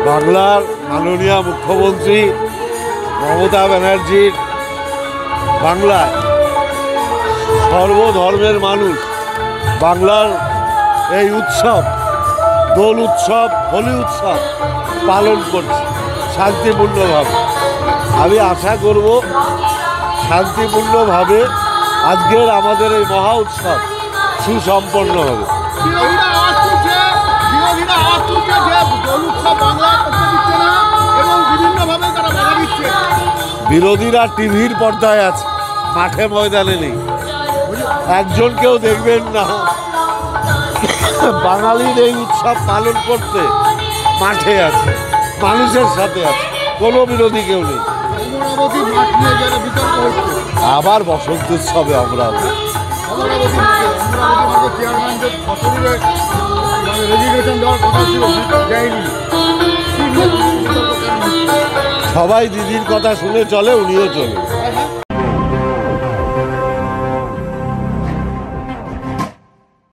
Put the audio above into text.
বাংলার মাননীয় মুখ্যমন্ত্রী মমতা ব্যানার্জির বাংলায় সর্বধর্মের মানুষ বাংলার এই উৎসব, দোল উৎসব, হোলি উৎসব পালন করছে শান্তিপূর্ণভাবে। আমি আশা করব শান্তিপূর্ণভাবে আজকের আমাদের এই মহা উৎসব সুসম্পন্ন হবে। বিরোধীরা টিভির পর্দায় আছে, মাঠে ময়দানে নেই। একজন কেউ দেখবেন না বাঙালির এই উৎসব পালন করতে মাঠে আছে, মানুষের সাথে আছে, কোনো বিরোধী কেউ নেই। আবার বসন্ত উৎসবে অমরাবতী সবাই দিদির কথা শুনে চলে, উনিও চলে।